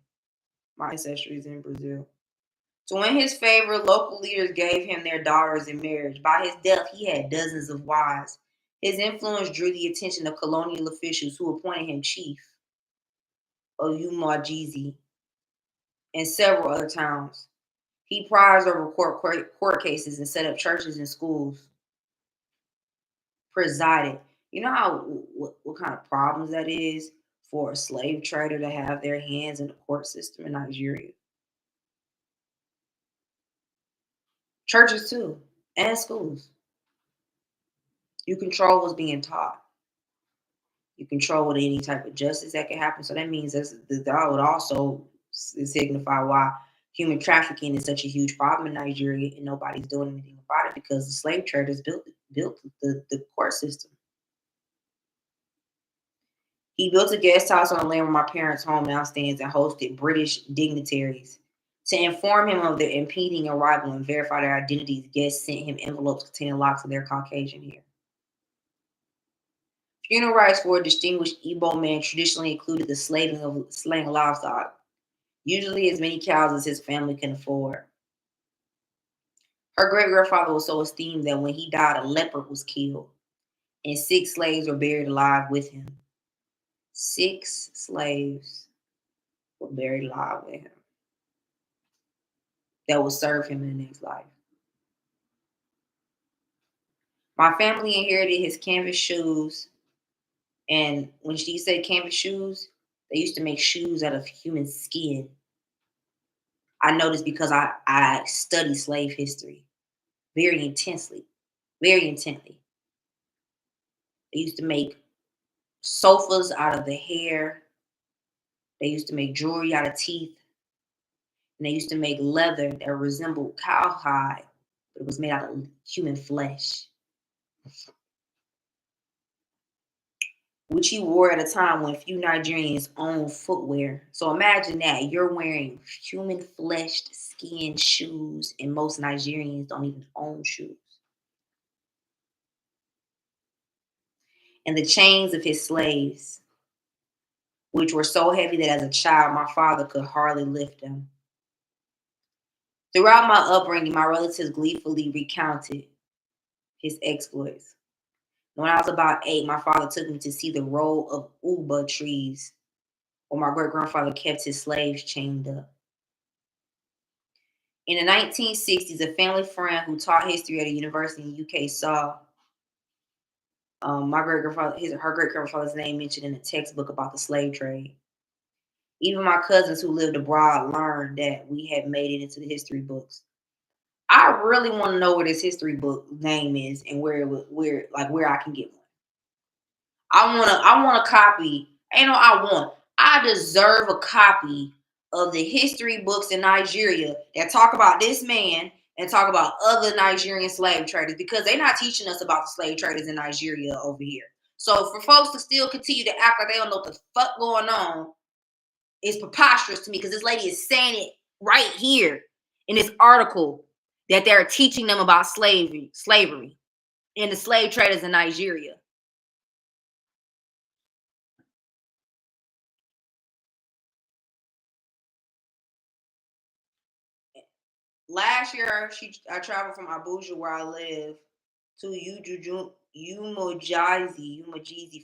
My ancestry is in Brazil. To win his favor, local leaders gave him their daughters in marriage. By his death, he had dozens of wives. His influence drew the attention of colonial officials who appointed him chief of Umajizi and several other towns. He presided over court cases and set up churches and schools. Presided. You know what kind of problems that is for a slave trader to have their hands in the court system in Nigeria? Churches too, and schools. You control what's being taught. You control what any type of justice that can happen. So that means that would also signify why human trafficking is such a huge problem in Nigeria and nobody's doing anything about it because the slave traders built the court system. He built a guest house on the land where my parents' home now stands and hosted British dignitaries. To inform him of their impending arrival and verify their identities, guests sent him envelopes containing locks of their Caucasian hair. Funeral rites for a distinguished Igbo man traditionally included the slaying of livestock, usually as many cows as his family can afford. Her great grandfather was so esteemed that when he died, a leopard was killed, and 6 slaves were buried alive with him. 6 slaves were buried alive with him that will serve him in the next life. My family inherited his canvas shoes, and when she said canvas shoes, they used to make shoes out of human skin. I know this because I study slave history very intensely, very intently. They used to make sofas out of the hair. They used to make jewelry out of teeth. And they used to make leather that resembled cowhide, but it was made out of human flesh, which he wore at a time when few Nigerians owned footwear. So imagine that you're wearing human fleshed skin shoes, and most Nigerians don't even own shoes. And the chains of his slaves, which were so heavy that as a child my father could hardly lift them. Throughout my upbringing, my relatives gleefully recounted his exploits. When I was about 8, my father took me to see the row of uba trees where my great grandfather kept his slaves chained up. In the 1960s, a family friend who taught history at a university in the UK saw my great grandfather, her great grandfather's name mentioned in a textbook about the slave trade. Even my cousins who lived abroad learned that we had made it into the history books. I really want to know what his history book name is and where I can get one. I want a copy. Ain't no I want. I deserve a copy of the history books in Nigeria that talk about this man and talk about other Nigerian slave traders because they're not teaching us about the slave traders in Nigeria over here. So for folks to still continue to act like they don't know what the fuck going on is preposterous to me because this lady is saying it right here in this article that they're teaching them about slavery and the slave traders in Nigeria. Last year, I traveled from Abuja, where I live, to Umajizi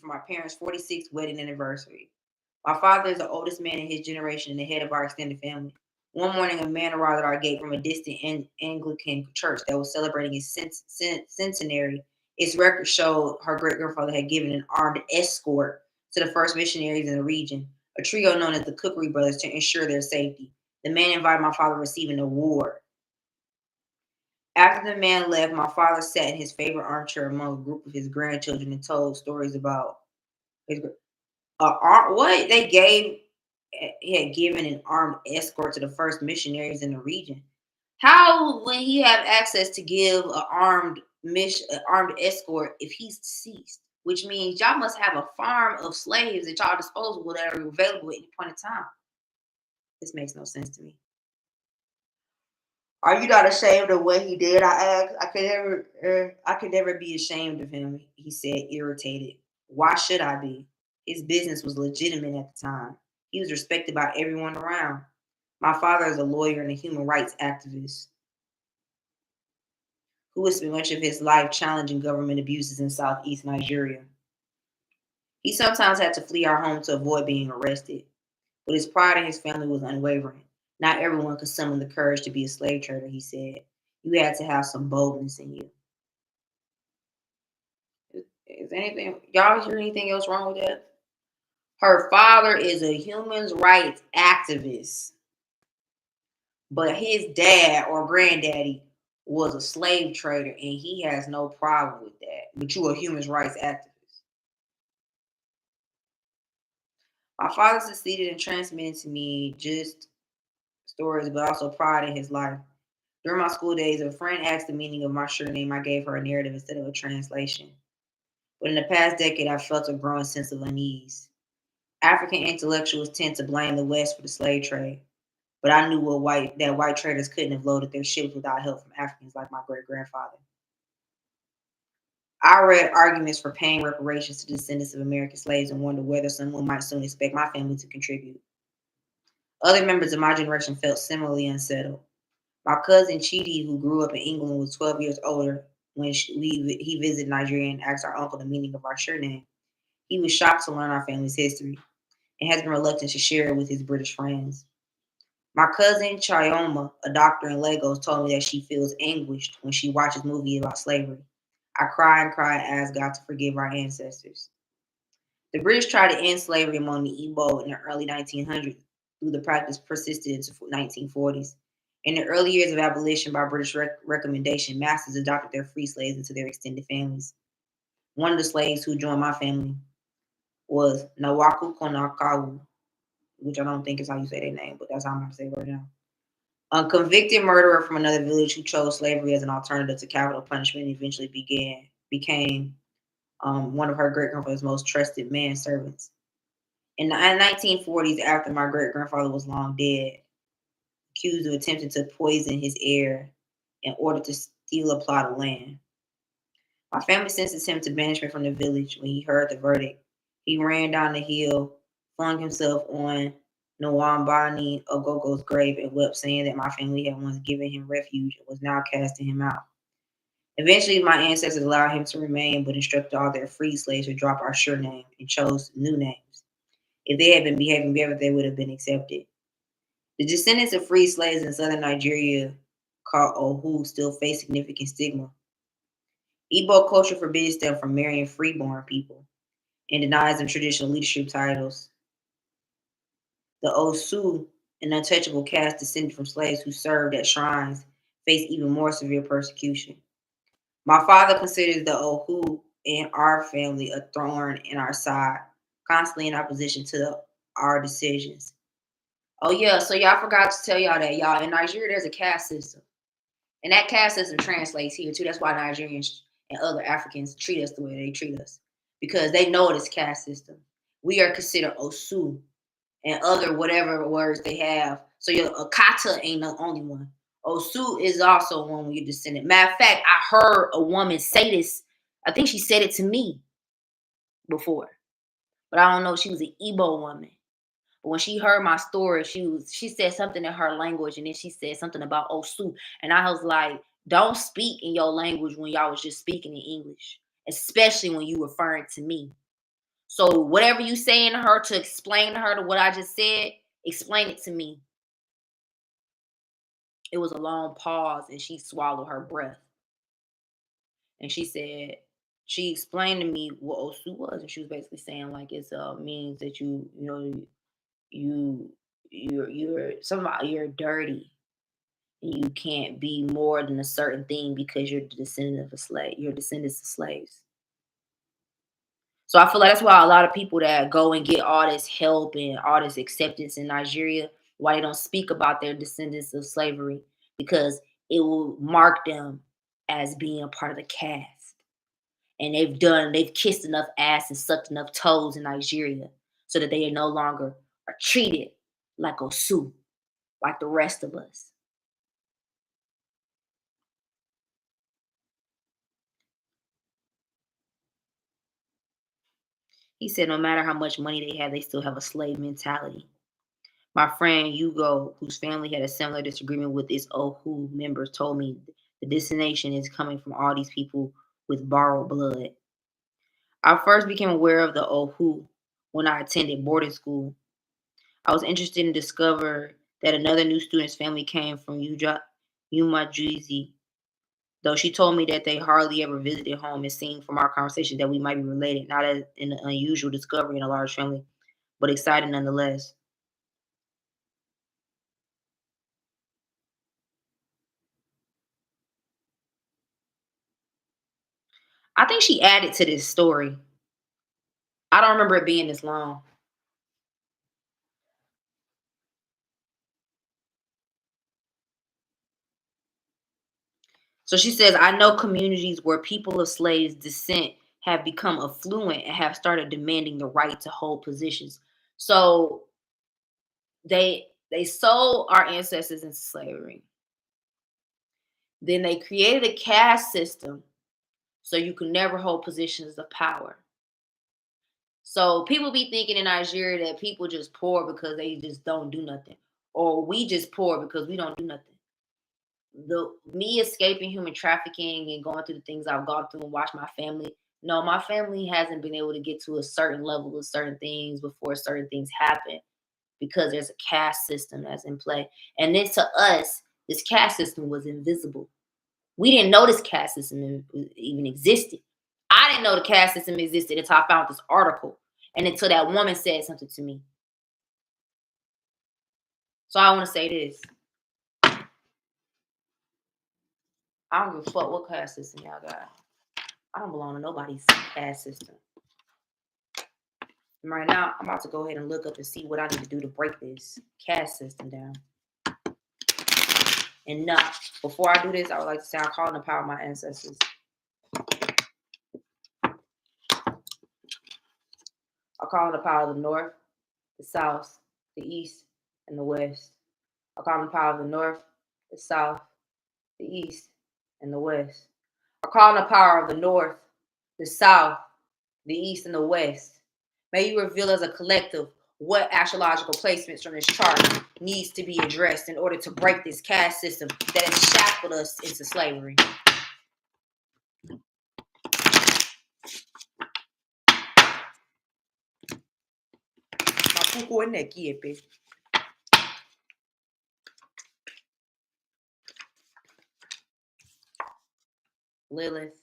for my parents' 46th wedding anniversary. My father is the oldest man in his generation and the head of our extended family. One morning, a man arrived at our gate from a distant Anglican church that was celebrating its centenary. Its record showed her great grandfather had given an armed escort to the first missionaries in the region, a trio known as the Cookery Brothers, to ensure their safety. The man invited my father to receive an award. After the man left, my father sat in his favorite armchair among a group of his grandchildren and told stories about his what they gave. He had given an armed escort to the first missionaries in the region. How would he have access to give an armed escort if he's deceased? Which means y'all must have a farm of slaves at y'all disposal that are available at any point in time. This makes no sense to me. Are you not ashamed of what he did? I asked. I could never be ashamed of him. He said, irritated. Why should I be? His business was legitimate at the time. He was respected by everyone around. My father is a lawyer and a human rights activist who has spent much of his life challenging government abuses in southeast Nigeria. He sometimes had to flee our home to avoid being arrested, but his pride in his family was unwavering. Not everyone could summon the courage to be a slave trader, he said. You had to have some boldness in you. Is anything y'all hear anything else wrong with that? Her father is a human rights activist, but his dad or granddaddy was a slave trader, and he has no problem with that. But you a human rights activist. My father succeeded in transmitting to me just stories, but also pride in his life. During my school days, a friend asked the meaning of my surname. I gave her a narrative instead of a translation. But in the past decade, I felt a growing sense of unease. African intellectuals tend to blame the West for the slave trade, but I knew that white traders couldn't have loaded their ships without help from Africans like my great grandfather. I read arguments for paying reparations to descendants of American slaves and wondered whether someone might soon expect my family to contribute. Other members of my generation felt similarly unsettled. My cousin Chidi, who grew up in England, was 12 years older when he visited Nigeria and asked our uncle the meaning of our surname. He was shocked to learn our family's history and has been reluctant to share it with his British friends. My cousin Chioma, a doctor in Lagos, told me that she feels anguished when she watches movies about slavery. I cry and cry and ask God to forgive our ancestors. The British tried to end slavery among the Igbo in the early 1900s, though the practice persisted into the 1940s. In the early years of abolition by British recommendation, masters adopted their free slaves into their extended families. One of the slaves who joined my family was Nawaku Konakawu, which I don't think is how you say their name, but that's how I'm going to say it right now. A convicted murderer from another village who chose slavery as an alternative to capital punishment and eventually became one of her great grandfather's most trusted manservants. In the 1940s, after my great grandfather was long dead, accused of attempting to poison his heir in order to steal a plot of land. My family sentenced him to banishment from the village. When he heard the verdict, he ran down the hill, flung himself on Nwambani Ogogo's grave, and wept, saying that my family had once given him refuge and was now casting him out. Eventually, my ancestors allowed him to remain, but instructed all their free slaves to drop our surname and chose new names. If they had been behaving better, they would have been accepted. The descendants of free slaves in southern Nigeria, called Ohu, still face significant stigma. Igbo culture forbids them from marrying freeborn people and denies them traditional leadership titles. The Osu, an untouchable caste descended from slaves who served at shrines, face even more severe persecution. My father considers the Ohu in our family a thorn in our side, constantly in opposition to our decisions. Oh yeah, so y'all forgot to tell y'all that y'all in Nigeria there's a caste system, and that caste system translates here too. That's why Nigerians and other Africans treat us the way they treat us because they know this caste system. We are considered Osu and other whatever words they have. So your Akata ain't the only one. Osu is also one when you're descendant. Matter of fact, I heard a woman say this. I think she said it to me before, but I don't know. She was an Igbo woman. But when she heard my story, she said something in her language, and then she said something about Osu, and I was like, "Don't speak in your language when y'all was just speaking in English, especially when you referring to me." So whatever you saying to her to explain to her to what I just said, explain it to me. It was a long pause, and she swallowed her breath. And she said, she explained to me what Osu was, and she was basically saying like it's means that you you're dirty. You can't be more than a certain thing because you're the descendant of a slave. You're descendants of slaves. So I feel like that's why a lot of people that go and get all this help and all this acceptance in Nigeria, why they don't speak about their descendants of slavery, because it will mark them as being part of the caste. And they've kissed enough ass and sucked enough toes in Nigeria so that they no longer are treated like Osu, like the rest of us. He said no matter how much money they have, they still have a slave mentality. My friend Hugo, whose family had a similar disagreement with its Ohu members, told me the destination is coming from all these people with borrowed blood. I first became aware of the Ohu when I attended boarding school. I was interested in discover that another new student's family came from Umajuzi, though she told me that they hardly ever visited home. It seemed from our conversation that we might be related, not as an unusual discovery in a large family, but exciting nonetheless. I think she added to this story. I don't remember it being this long. So she says, I know communities where people of slaves' descent have become affluent and have started demanding the right to hold positions. So they sold our ancestors into slavery. Then they created a caste system so you could never hold positions of power. So people be thinking in Nigeria that people just poor because they just don't do nothing. Or we just poor because we don't do nothing. The me escaping human trafficking and going through the things I've gone through and watched my family. No, my family hasn't been able to get to a certain level of certain things before certain things happen because there's a caste system that's in play. And then to us, this caste system was invisible. We didn't know this caste system even existed. I didn't know the caste system existed until I found this article and until that woman said something to me. So I want to say this. I don't give a fuck what caste system y'all got. I don't belong to nobody's caste system. And right now, I'm about to go ahead and look up and see what I need to do to break this caste system down. And no, before I do this, I would like to say I'm calling the power of my ancestors. I call on the power of the north, the south, the east, and the west. I call on the power of the north, the south, the east, and the west. I call on the power of the north, the south, the east, and the west. May you reveal as a collective what astrological placements from this chart needs to be addressed in order to break this caste system that has shackled us into slavery. Lilith.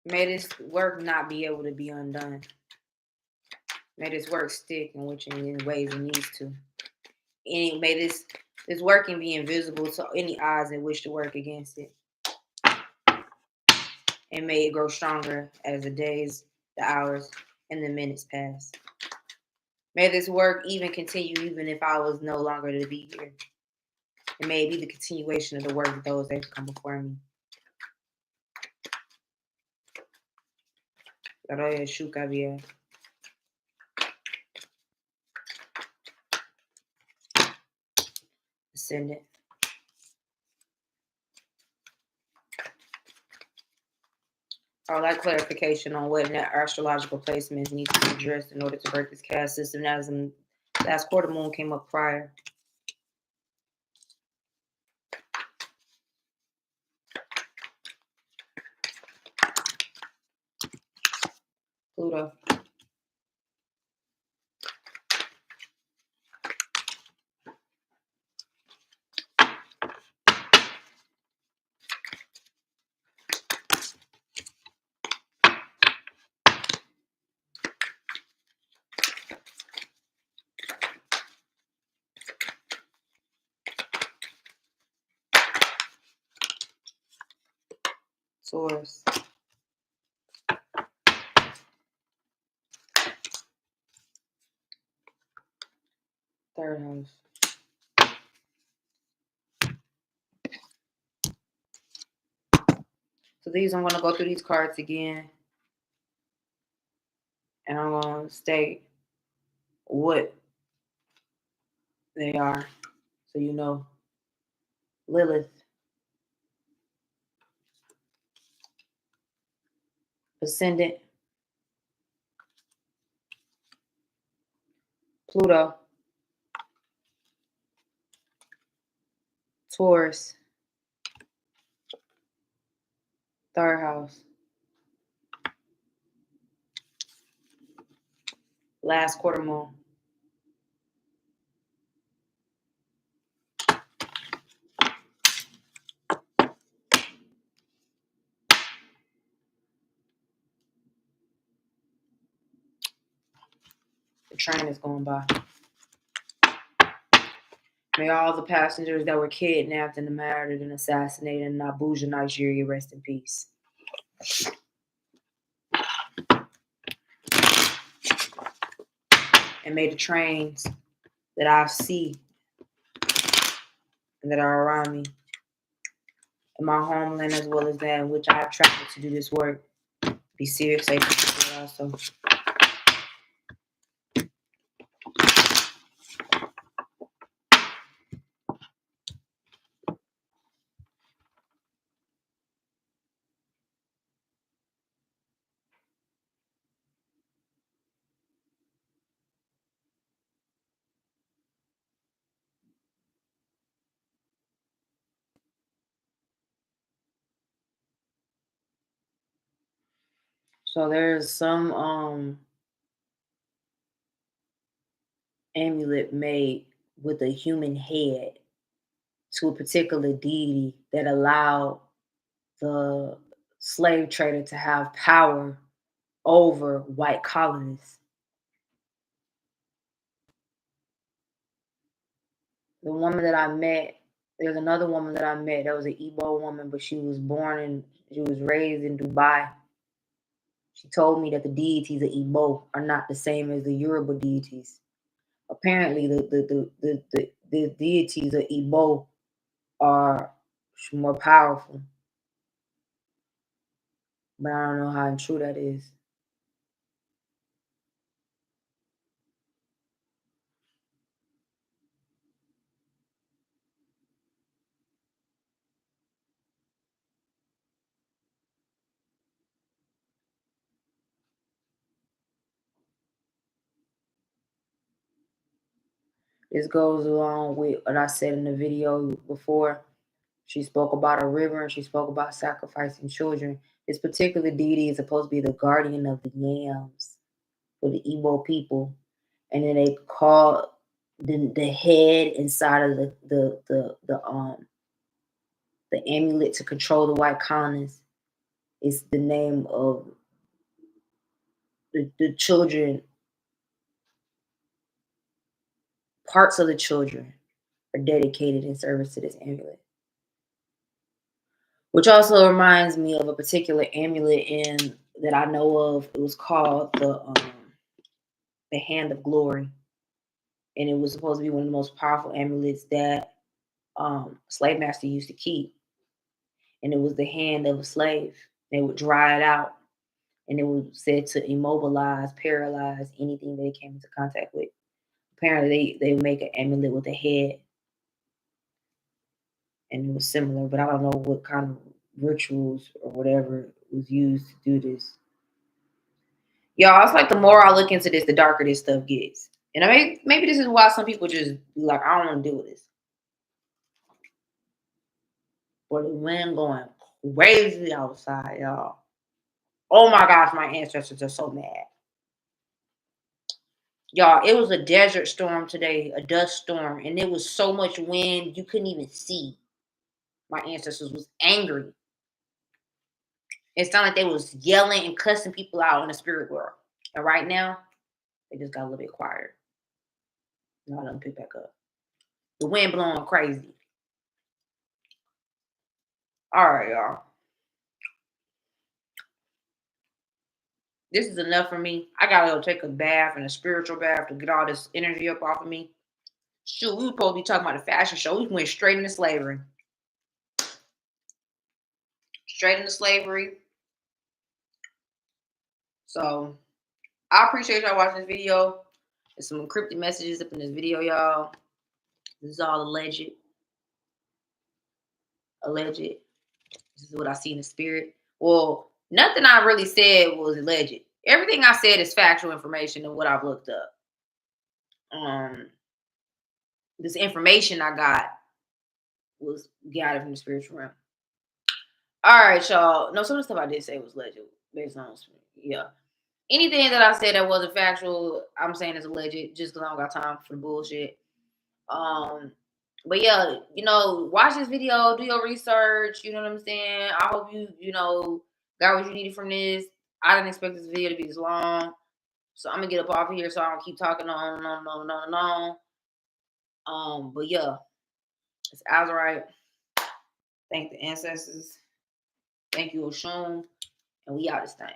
May this work not be able to be undone. May this work stick in which in ways it needs to. And may this working be invisible to any odds that wish to work against it. And may it grow stronger as the days, the hours, and the minutes pass. May this work even continue even if I was no longer to be here. And may it be the continuation of the work of those that come before me. Ascendant. I would like clarification on what astrological placements need to be addressed in order to break this caste system. As in last quarter moon came up prior. Pluto. Taurus. Third house. So these, I'm going to go through these cards again. And I'm going to state what they are. So you know. Lilith. Ascendant. Pluto. Taurus. Third house. Last quarter moon. The train is going by. May all the passengers that were kidnapped and murdered and assassinated in Abuja, Nigeria, rest in peace. And may the trains that I see and that are around me in my homeland, as well as that in which I have traveled to do this work, be serious, safe, and secure also. So there's some amulet made with a human head to a particular deity that allowed the slave trader to have power over white colonists. The woman that I met, there's another woman that I met that was an Igbo woman, but she was raised in Dubai. She told me that the deities of Igbo are not the same as the Yoruba deities. Apparently, the deities of Igbo are more powerful, but I don't know how true that is. This goes along with what I said in the video before. She spoke about a river and she spoke about sacrificing children. This particular deity is supposed to be the guardian of the yams for the Igbo people. And then they call the head inside of the amulet to control the white colonists. It's the name of the children. Parts of the children are dedicated in service to this amulet. Which also reminds me of a particular amulet that I know of. It was called the Hand of Glory, and it was supposed to be one of the most powerful amulets that slave master used to keep. And it was the hand of a slave. They would dry it out, and it was said to immobilize, paralyze anything they came into contact with. Apparently, they would make an amulet with a head, and it was similar, but I don't know what kind of rituals or whatever was used to do this. Y'all, it's like the more I look into this, the darker this stuff gets. And I mean, maybe this is why some people just be like, I don't want to deal with this. But the wind going crazy outside, y'all. Oh my gosh, my ancestors are so mad. Y'all, it was a desert storm today, a dust storm, and it was so much wind you couldn't even see. My ancestors was angry. It sounded like they was yelling and cussing people out in the spirit world. And right now, they just got a little bit quieter. Now let them pick back up. The wind blowing crazy. All right, y'all. This is enough for me. I gotta go take a bath and a spiritual bath to get all this energy up off of me. Shoot, we were supposed to be talking about a fashion show. We went straight into slavery. Straight into slavery. So I appreciate y'all watching this video. There's some encrypted messages up in this video, y'all. This is all alleged. Alleged. This is what I see in the spirit. Well, nothing I really said was alleged. Everything I said is factual information and what I've looked up. This information I got was got it from the spiritual realm. All right, y'all. No, some of the stuff I did say was alleged based on anything that I said that wasn't factual, I'm saying is alleged just because I don't got time for the bullshit. But yeah, watch this video, do your research. You know what I'm saying? I hope you got what you needed from this. I didn't expect this video to be this long, so I'm gonna get up off of here so I don't keep talking on and on and on and on and on. But yeah, it's Azurite. Thank the ancestors. Thank you, Oxum, and we out this thing.